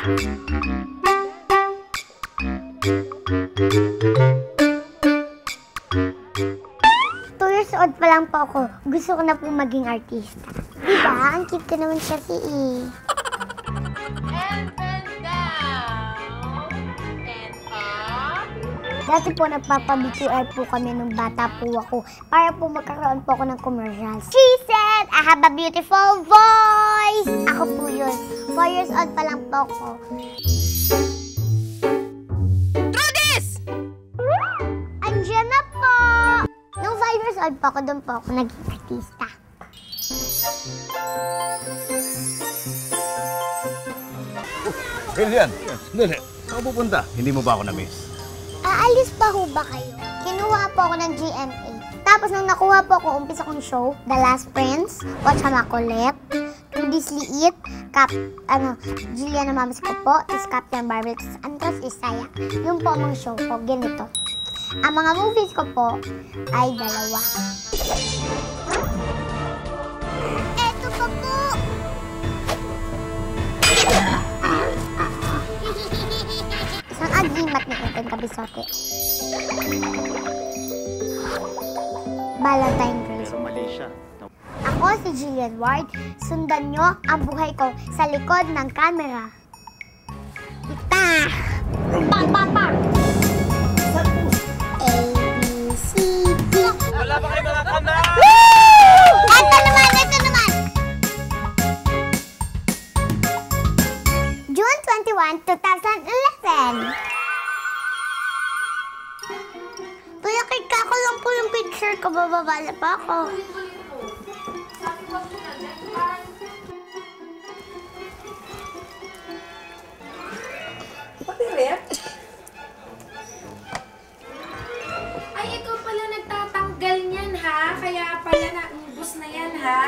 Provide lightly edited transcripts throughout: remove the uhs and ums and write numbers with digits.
Old pa lang po ako. Gusto ko na po maging artista. Diba? Ang cute ko naman kasi eh. And then down. And up. Dati po nagpapa-BQR po kami nung bata po ako para po magkaroon po ako ng commercials. She said, I have a beautiful voice! Ako po yun. 4 years old pa lang po ako. Trudis! Andiyan na po! Nung 5 years old pa ako, doon po ako naging artista. Elian, sandali. Saan ka pupunta? Hindi mo ba ako na-miss? Aalis pa ho ba kayo? Kinuha po ako ng GMA. Tapos nung nakuha po ako, umpisa kong show, The Last Prince, Watch Hamakulit, Trudy's Liit, Jillian na Mamas ko po, is Captain Barbie, Antros Isaya. Yung po mga show po, ganito. Ang mga movies ko po ay 2. Eto pa po! Isang agimat ni Quentin Cabisote. Valentine Grace. Pero mali siya. Ako si Jillian Ward. Sundan nyo ang buhay ko sa likod ng camera. Kita! Bang, bang, bang! A, B, C, D. Wala ba kayo nakakanda? Ito naman, ito naman! June 21, 2011. Tulakika ko lang po yung picture ko. Bababa na pa ako. Pati rep? Ay, ikaw pala nagtatanggal niyan, ha? Kaya pala naubos na yan, ha?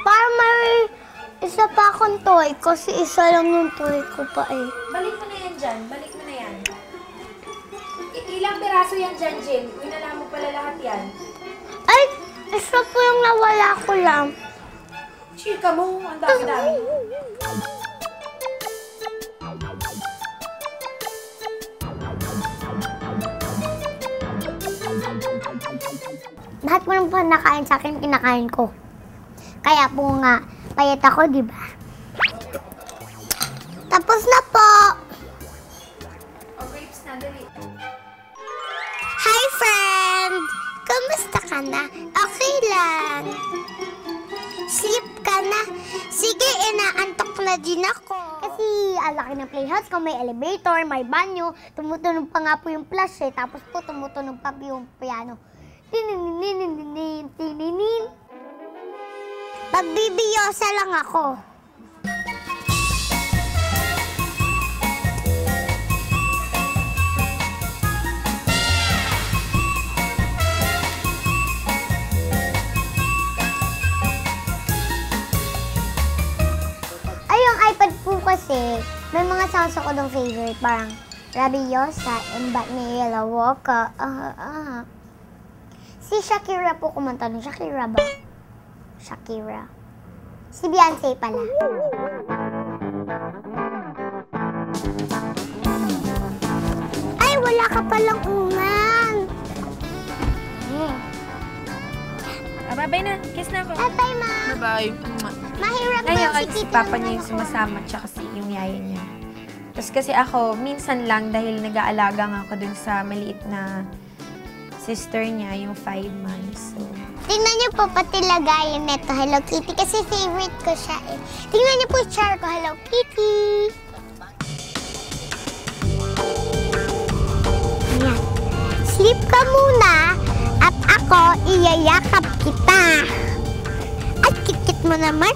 Para may isa pa akong toy kasi isa lang yung toy ko pa eh. Balik mo na yan dyan. Balik mo na yan. Ilang piraso yan dyan, Jill? Winala mo pala lahat yan. Ay, isa po yung nawala ko lang. Chika mo. Ang dami-dami. Lahat mo nang po nakain sa akin, kinakain ko. Kaya po nga, payat ako, di ba? Tapos na po! O, grapes na, dali. Hi, friend! Kamusta ka na? Okay lang. Sleep ka na? Sige, inaantok na din ako. Kasi ang laki ng playhouse ko, may elevator, may banyo, tumutunog pa nga po yung flash eh, tapos po tumutunog pa yung piano. Tininin. Pagbibiyosa lang ako. Ay, yung iPad po kasi, may mga sounds ako ng favorite, parang Rabiosa, Embat ni Yella Walker, Si Shakira po kumanta nun. Shakira ba? Shakira. Si Beyonce pala. Ay, wala ka palang ungan. Bye-bye na. Kiss na ako. Bye-bye, Ma. Bye-bye. Mahirap ba Ngayon, si si Tita papa niya yung sumasama tsaka si yung yaya niya. Tapos kasi ako, minsan lang dahil nag-aalaga nga ako dun sa maliit na sister niya, yung 5 months. So, tingnan niyo po pati lagayan neto Hello Kitty kasi favorite ko siya eh. Tingnan niyo po yung char ko, Hello Kitty. Ayan. Sleep ka muna at ako iyayakap kita. At kikit mo naman.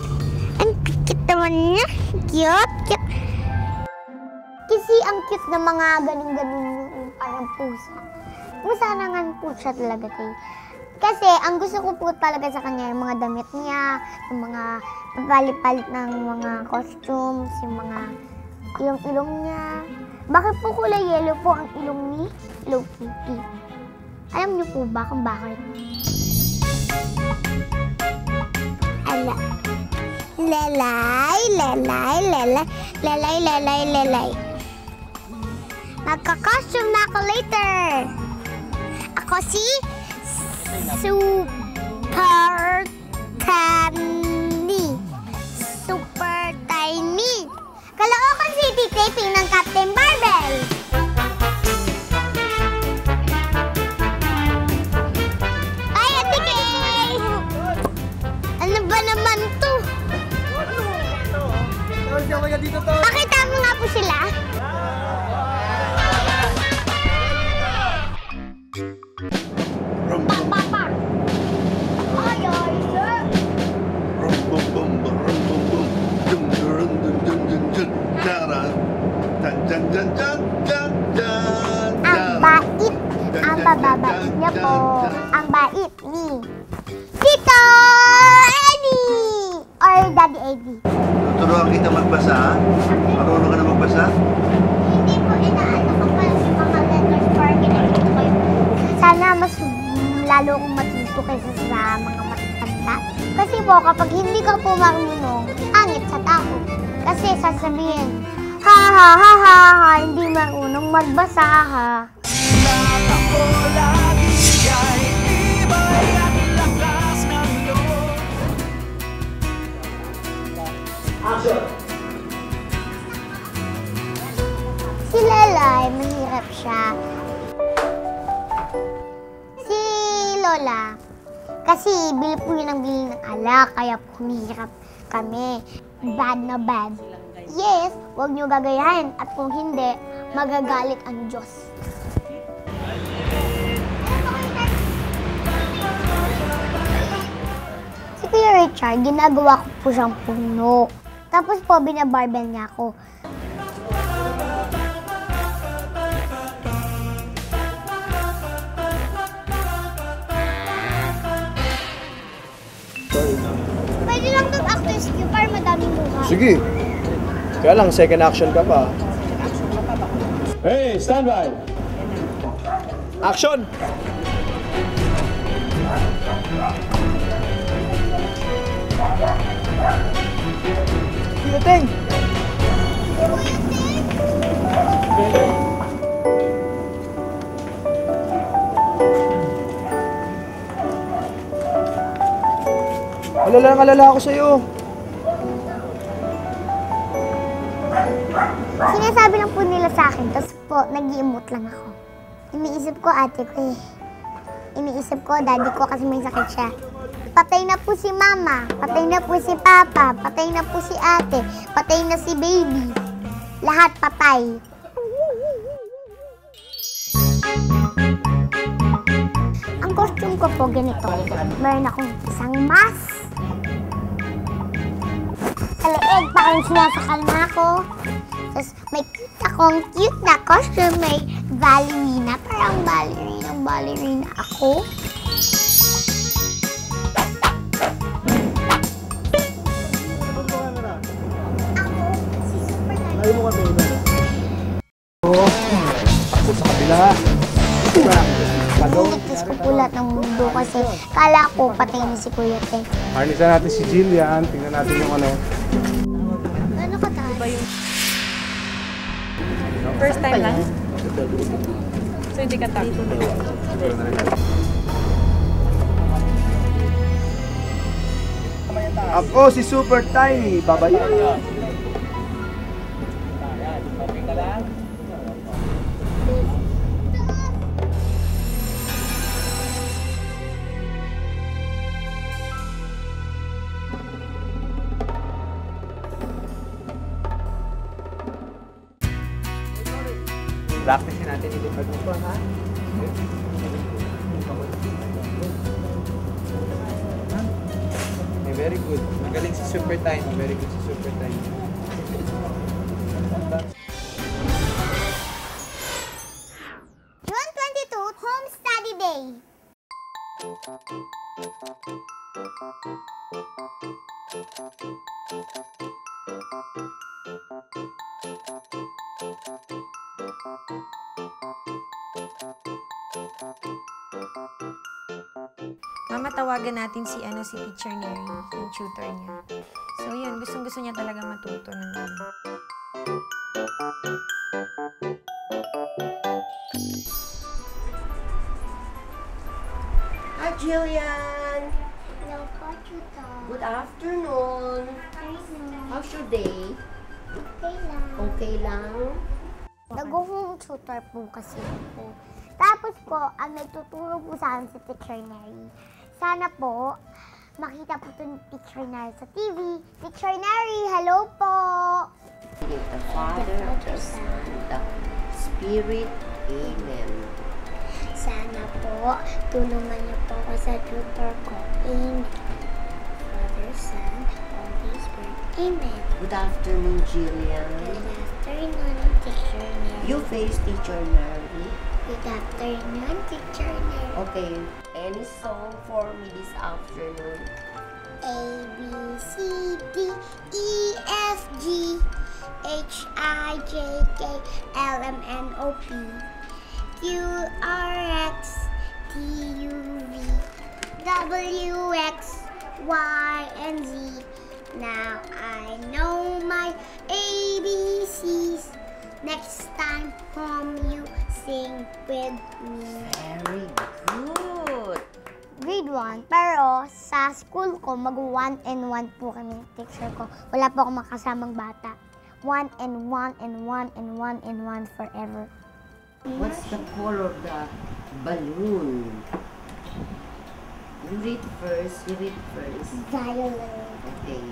Ang kikit naman niya. Cute. Kasi ang cute na mga ganun-ganun yung parang pusa. Sana nga po siya talaga tayo. Kasi ang gusto ko po talaga sa kanya yung mga damit niya, yung mga palit-palit ng mga costumes, yung mga ilong-ilong niya. Bakit po kulay yellow po ang ilong ni Hello Kitty? Alam niyo po ba kung bakit? Ala. Lelay, lelay, lelay, lelay, lelay, lelay. Magka-costume na ako later. Ako si Super Tiny. Super Tiny. Kalookan City taping ng Captain Barbell. Ay, Ate Kay! Ano ba naman to? Pakita mo nga po sila. Pak! Ay, ay, sir! Ang bait, ang bababait niya po. Ang bait ni Tito Eddie! Or Daddy Eddie. Turuan kita magbasa, ha? Marunong ka na magbasa? Hindi po, inaano ko pa yung mga letters para ginagito ko yung... Sana mas lalo akong matuto kaysa sa mga matatanda. Kasi po, kapag hindi ka po marunong, angit sa tao. Kasi sasabihin, ha ha ha ha ha, hindi marunong magbasa ha. Si Lelay, mahirap siya. Si Lola, kasi bili po yun ng bili ng alak, kaya po mahirap kami. Bad na bad. Yes, huwag niyo gagayahin. At kung hindi, magagalit ang Diyos. Si Kuya Richard, ginagawa ko po siyang puno. Tapos po, binabarbell niya ako. Pwede lang itong actors queue para madaming buhay. Sige. Kaya lang, second action ka pa. Hey, stand by! Action! Dating! Alala ako sa'yo. Sinasabi lang po nila sa akin, tapos po, nag-i-emote lang ako. Iniisip ko ate ko eh. Iniisip ko daddy ko kasi may sakit siya. Patay na po si mama, patay na po si papa, patay na po si ate, patay na si baby. Lahat patay. Ang costume ko po ganito. Meron akong isang mask. Sa leeg, parang sinasakal na ako. Tapos may akong cute na costume, may ballerina. Parang ballerina ako. Ayaw mo kami na. Oo. Ako sa kabila. Niligtas ko po lahat ng mundo kasi kala ko patay na si Kuya Te. Harnisan natin si Jillian. Tingnan natin yung ano. Ano ka tayo? First time lang? So hindi ka takot? Ako si Super Tiny. Babayan. Practice natin ilipad mo pa, ha? Okay, very good. Magaling si Super Tiny. Very good si Super Tiny. June 22, Home Study Day. Mama, tawagan natin si Teacher Neri, yung tutor niya. So yun, gustong-gusto niya talaga matuto ng ano. Hi, Jillian. Hello po, tutor. Good afternoon. How's your day? Okay lang. Okay lang? Nag-home tutor po kasi po. Tapos po, ang nagtuturo po sa akin si Teacher Neri. Sana po, makita po ito ni Teacher Neri sa TV. Teacher Neri, hello po! In the Father, the Son, the Spirit. Amen. Sana po, tulungan niyo po ako sa tutor ko. Amen. Father, Son, Holy Spirit. Amen. Good afternoon, Jillian. Good afternoon, Teacher Neri. You face Teacher Mary. Good afternoon, Teacher Neri. Okay, any song for me this afternoon? A, B, C, D, E, F, G, H, I, J, K, L, M, N, O, P, Q, R, X, T, U, V, W, X, Y, and Z. Now I know my ABCs. Next time home you sing with me. Very good. Grade 1, pero sa school ko, mag-1 and 1 po kami ng teacher ko. Wala po akong makasamang bata. 1 and 1 and 1 and 1 and 1 forever. What's the color of the balloon? You read first. Violet. Okay.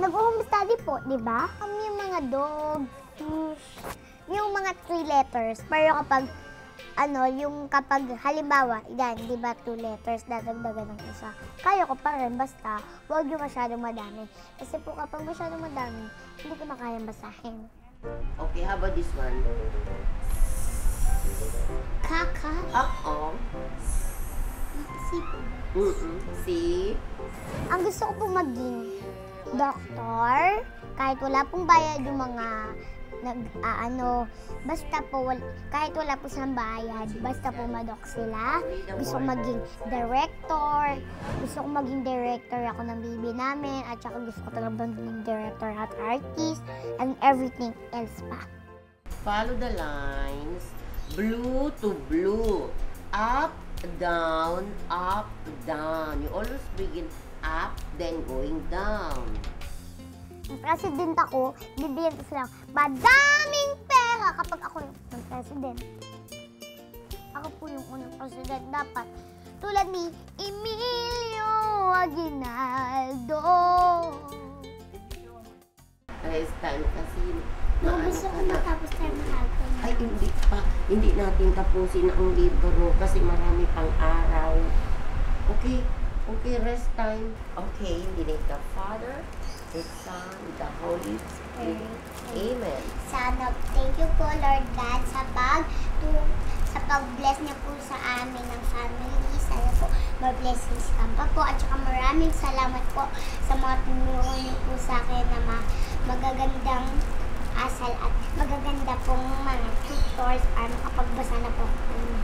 Nag-home study po, di ba? Yung mga dog, fish, yung mga 3 letters. Pero kapag halimbawa, yan, di ba 2 letters, dadagdagan ng isa. Kaya ko pa rin, basta huwag yung masyadong madami. Kasi po kapag masyadong madami, hindi ko na kayang basahin. Okay, how about this one? Kaka. Uh-oh. See? Ang gusto ko pong maging doktor, kahit wala pong bayad yung mga kahit wala po sa bayad, basta po madok sila. Gusto ko maging director, ako ng baby namin, at saka gusto ko talaga maging director at artist, and everything else pa. Follow the lines. Blue to blue. Up, down, up, down. You always begin up, then going down. Ang president ako, bibigyan ko sila madaming pera kapag ako yung unang president. Ako po yung unang president dapat. Tulad ni Emilio Aguinaldo. It's time kasi Gusto ko matapos tayo mahal. Ay, hindi pa. Hindi natin tapusin ang libro kasi marami pang araw. Okay? Okay, rest time. Okay, in the name of the Father, the Son, the Holy Spirit. Amen. Sana, thank you po Lord God sa pag-bless niyo po sa amin ng family. Sana po ma-blessings ka pa po. At saka maraming salamat po sa mga tumulong niyo po sa akin na magagandang asal at magaganda pong mga tutors para makapagbasa na po ako ng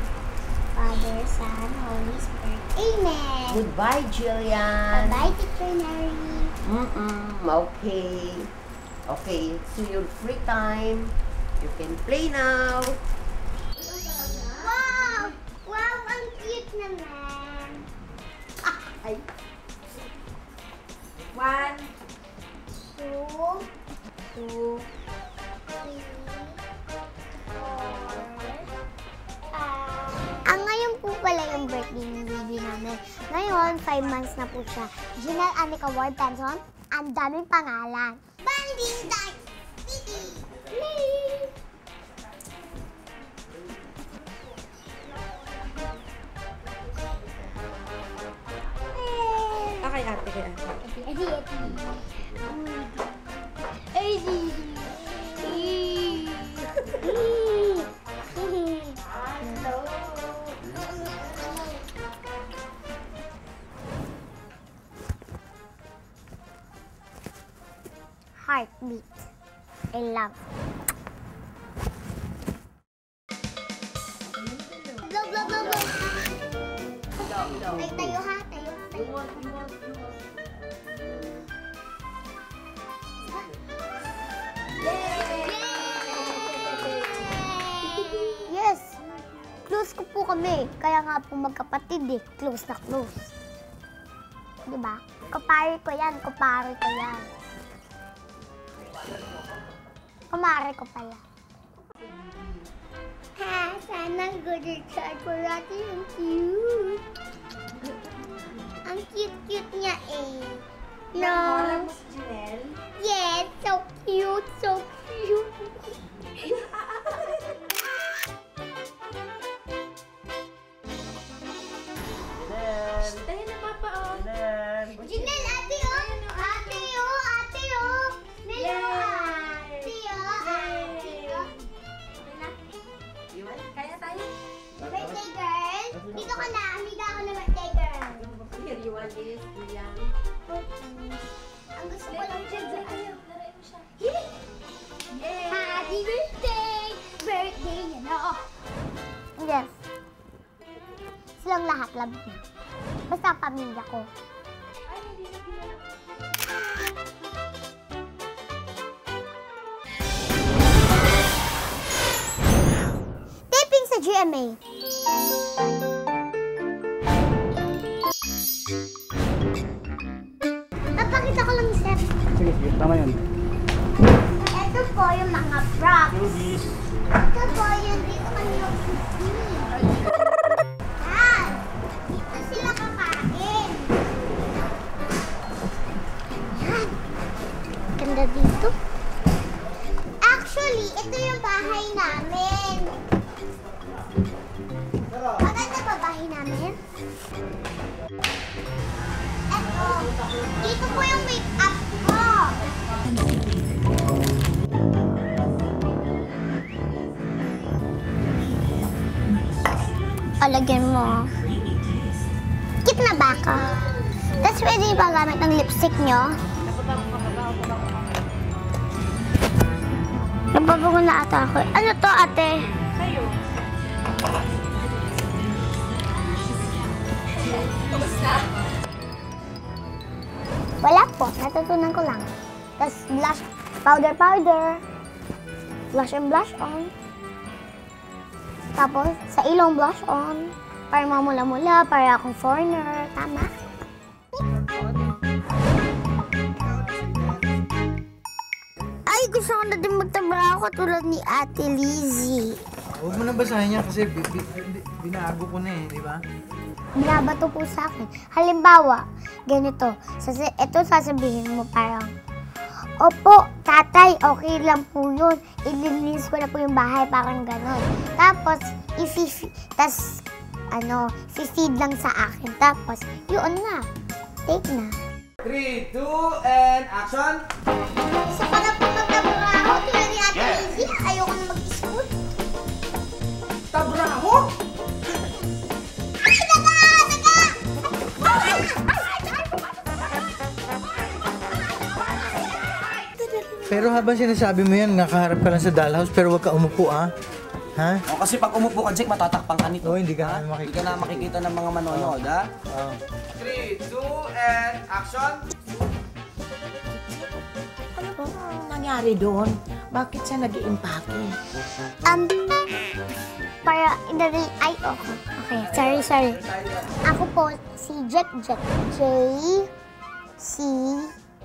Father, Son, Holy Spirit. Amen! Goodbye, Jillian. Bye-bye, Teacher Neri. Okay. Okay, so your free time. You can play now. Wow! Wow, ang cute naman. Ay. 1, 2, 2, 4, ngayon po pala yung birthday ng baby namin. Ngayon, 5 months na po siya. Ginal Anika Ward Benson. Ang daming pangalan. Valentine! kay ate, kay ate. Heartbeat. I love. Love, love, love, love. Tayo ha, tayo. You want. Yes! Close ko po kami. Kaya nga po magkapatid eh. Close na close. Diba? Kupare ko yan. Kumare ko pala. Ha, sana good chat for natin. Ang cute. Ang cute-cute niya eh. No? Alam mo si Janelle? Yes, so cute, so cute. Tayo na, Papa, oh. Jinel, ate oh! Ate oh! Ate oh! Nelo! Ate oh! Ate oh! Kaya tayo? Birthday girl! Dito ka na! Amiga ako na birthday girl! Here, you want this? Yan. Ang gusto ko lang dyan sa Tayo, larain mo siya. Happy birthday! Birthday niya na oh! Yes. Silang lahat, love na. Basta ang pamilya ko. Ay, hindi na pinala. Taping sa GMA. Papakita ko lang, Steph. Sige, tama yun. Ito po yung mga props. Ito po yung dito kanina. Yan. Dito sila kakain. Yan. Ganda dito. Actually, ito yung bahay namin. Maganda ba bahay namin? Eto. Dito po yung make-up ko. Palagyan mo. Cute na ba ka? Tapos pwede ba gamit ng lipstick nyo? Nababago na ata ako. Ano to, ate? Tayo. Wala po. Natutunan ko lang. Tapos blush, powder. Blush and blush on. Tapos sa ilong blush on. Para mamula-mula, para akong foreigner. Tama? Ay, gusto ko na din magtrabaho tulad ni Ate Lizzie. Huwag mo na basahin yan kasi binago ko na eh, di ba? Binabato po sa akin. Halimbawa, ganito. Ito sasabihin mo parang, opo, tatay, okay lang po yun. Ililinis ko na po yung bahay, parang gano'n. Tapos, feed lang sa akin. Tapos, yun na. Take na. 3, 2, and action! Gusto ko na po magtrabaho tulad ni Ate Lizzie. Ayoko na mag-school. Tabraho? Ay, daga! Pero habang sinasabi mo yan, nakaharap ka lang sa dollhouse pero huwag ka umupo ah. Ha? O, kasi pag umupo ka, Jake, matatakpang ka nito. Oo, hindi ka Ha? na makikita. Hindi ka na makikita ng mga manonood, ha? Oo. 3, 2, and action! Ano ba nangyari doon? Bakit siya nag-iimpake? Para idadali, ay, okay. Sorry. Ako po, si Jack. J, C,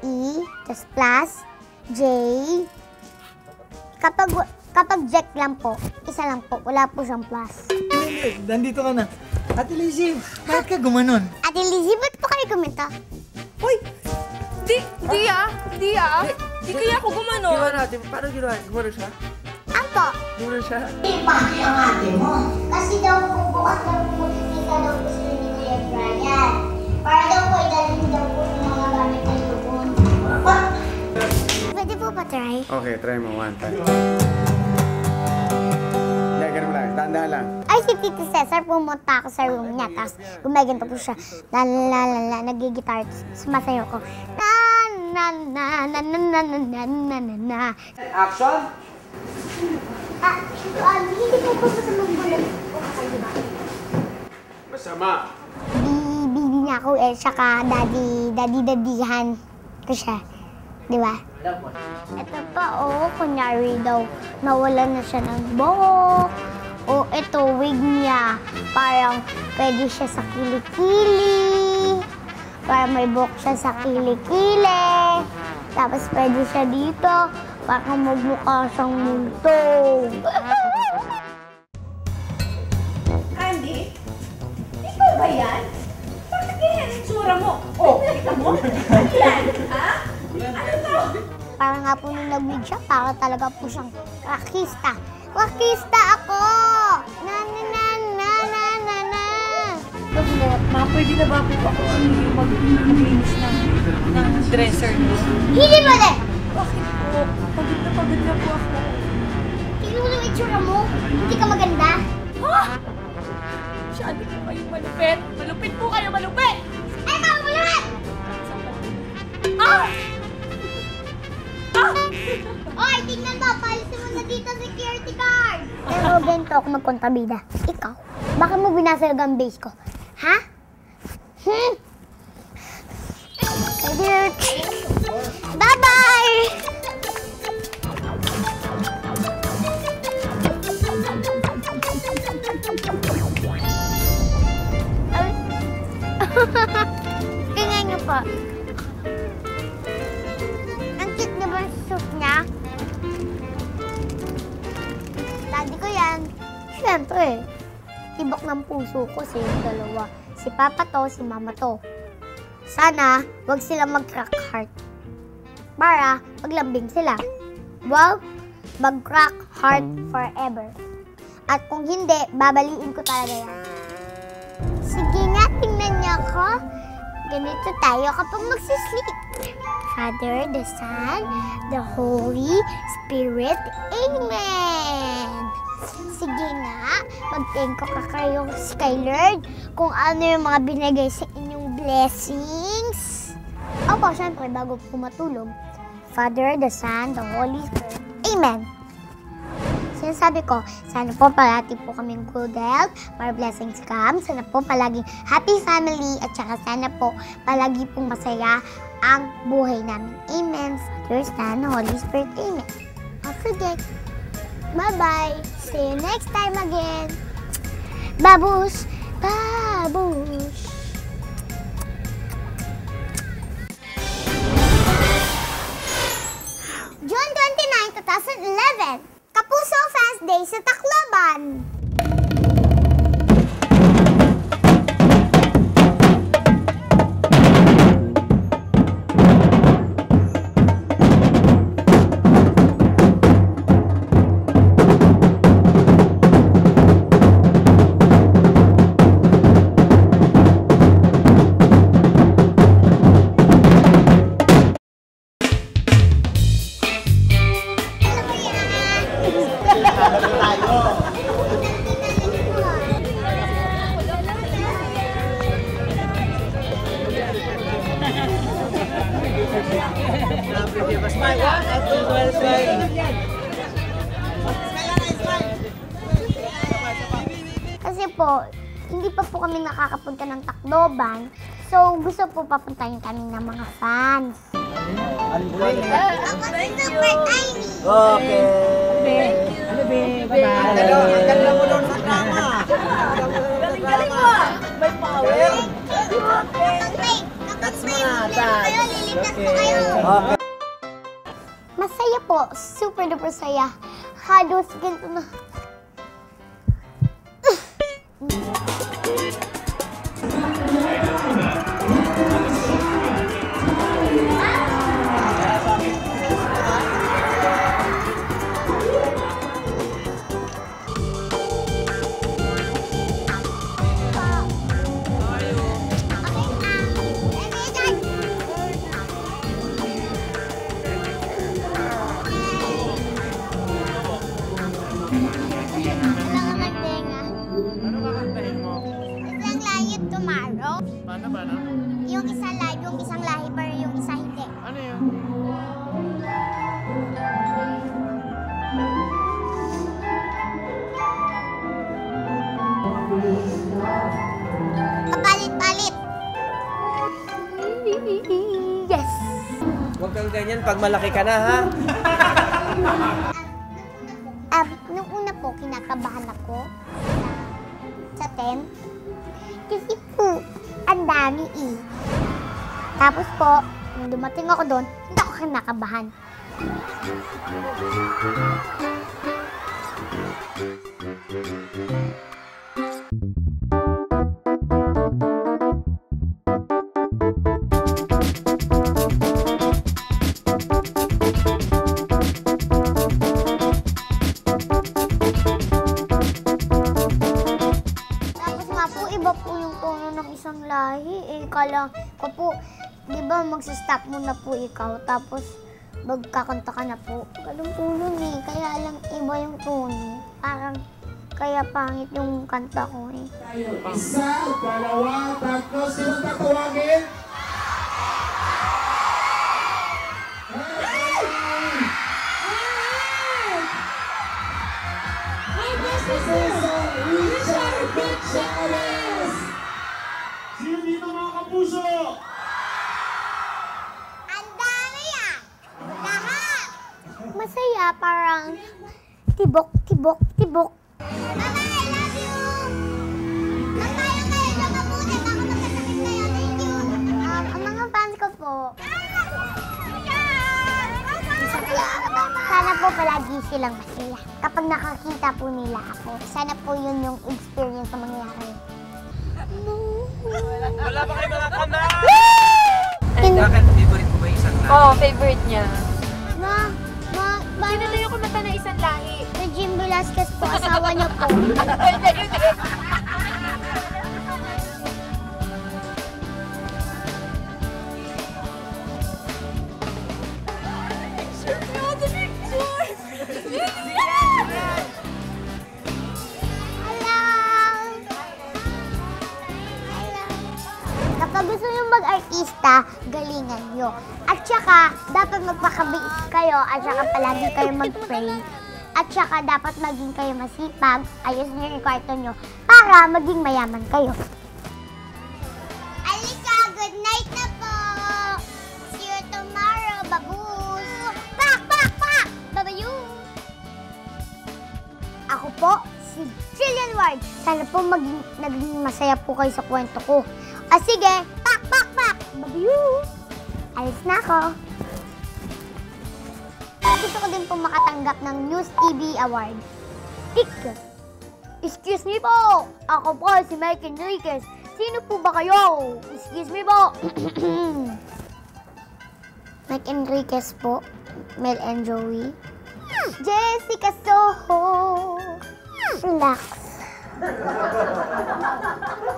E, tas plus, J. Kapag Jack lang po, isa lang po, wala po siyang plus. Nandito ka na. Ate Lizzie, bakit ka gumanon? Ate Lizzie, ba't po kayo kumita? Di kaya ako gumano. Paano ginawa? Gumano siya? Ako. Gumano siya? Bakit ang ate mo? Kasi daw po bukas daw po kita daw po sila ni Kuya Brian. Para daw po idalhin daw po yung mga gamit na doon. Pwede po ba try? Okay, try mo one time. Hindi, ganun lang. Tanda lang. Ay, si Titi Cesar, pumunta ako sa room niya. Tapos gumaganto po siya. Nagigitar. Sumasayo ko. Na. Action! Hindi po po sa mga bulan. Okay, diba? Masama. niya ako eh, saka daddy-daddyhan ko siya. Di ba? Ito pa, kunyari daw, nawalan na siya ng buhok. O, ito, wig niya. Parang pwede siya sa kilikili. Parang may buhok siya sa kilikili. Tapos pwede siya dito. Parang magmukha siyang multo. Andy? Ikaw ba yan? Bakit ganyan ang tsura mo? Oh, kita mo? Ano yan? Ha? Ano to? Parang nga po nung nag-wig siya, para talaga po siyang rakista. Rakista ako! Na. Ma, pwede na ba po ako maglinis ng dresser niyo? Hindi mo din! Bakit po? Pagod na po ako. Tingnan mo yung itsura mo. Hindi ka maganda. Ha? Masyado po kayong malupit. Malupit po kayo, malupit! Ay, ikaw malupit! Ah! Ah! Oy, tingnan mo. Palisin mo na dito security guard. Pero ganito ako magkontrabida. Ikaw, bakit mo binasag ang base ko? Ha? Bye-bye! Tingnan niyo po. Ang cute niya ba yung suit niya? Daddy ko yan. Siyempre, tibok ng puso ko sa yung dalawa. Si Papa to, si Mama to. Sana, wag sila mag-crack heart. Para, maglambing sila. Wow, mag-crack heart forever. At kung hindi, babaliin ko talaga yan. Sige nga, tingnan niyo ako. Ganito tayo kapag magsisleep. Father, the Son, the Holy Spirit. Amen! Sige nga, mag-thank ka kayo kay Lord kung ano yung mga binigay sa inyong blessings. Opo, syempre, bago po matulog. Father, the Son, the Holy Spirit. Amen! Sinasabi ko, sana po palagi po kaming good health, more blessings come. Sana po palaging happy family at saka sana po palagi pong masaya ang buhay namin. Amen. Father, Son, Holy Spirit. Amen. Don't forget. Bye-bye. See you next time again. Babush! Babush! June 29, 2011. Kapuso Fans Day sa Tacloban. Kasi po, hindi pa po kami nakakapunta ng Tacloban. So, gusto po papuntahin kami ng mga fans. Okay. Ano, be? Bye-bye. Galing mo doon sa drama. Galing mo. May power. That's mga tags. Okay. Masaya po. Super duper saya. Halos ganito na. Ano kakantahin mo? Huwag kang ganyan pag malaki ka na, ha? Nung una po, kinakabahan ako sa tent. Kasi po, ang dami eh. Tapos po, nung dumating ako doon, hindi ako kinakabahan. Tapos nga po, iba po yung tono ng isang lahi. Eh, kala ko po, di ba magsistop muna po ikaw, tapos magkakanta ka na po. Ganun po yun eh, kaya lang iba yung tono. Parang kaya pangit yung kanta ko eh. Isa, dalawa, tatlo, sino tatawagin? Richard Gonzales! Sino dito mga kapuso? Ang dami ah! Lahat! Masaya, parang tibok, tibok, tibok. Mama, I love you! Magpayang kayo sa mabuti, baka magkasakit kayo. Thank you! Ang mga fans ko po. Sana po palagi silang masaya. Kapag nakakita po nila ako, sana po yun yung experience na mangyayari. Wala ba kayo mga kanda? In- Bakit favorite mo ba yung isang lahi? Oo, favorite niya. Sino na yung kumanta na isang lahi? Si Jim Velasquez po, asawa niya po. Kapag gusto nyo mag-artista, galingan nyo. At saka, dapat magpakabait kayo at saka palagi kayo mag-pray. At saka, dapat maging kayo masipag, ayos nyo yung kwarto nyo para maging mayaman kayo. Alika, good night na po! See you tomorrow, baboos! Pak, pak, pak! Babayu! Ako po, si Jillian Ward. Sana po naging masaya po kayo sa kwento ko. Sige, pak, pak, pak! Babayu! Alis na ako. Gusto ko din po makatanggap ng News TV Award. Ticket. Excuse me po! Ako po si Mike Enriquez. Sino po ba kayo? Excuse me po. Mike Enriquez po. Mel and Joey. Jessica Soho. Relax.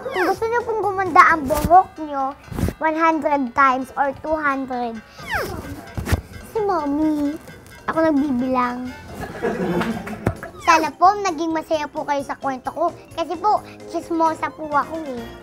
Kung gusto niyo pong gumanda ang buhok niyo 100 times or 200, si Mommy. Ako nagbibilang. Sana po naging masaya po kayo sa kwento ko. Kasi po, chismosa po ako eh.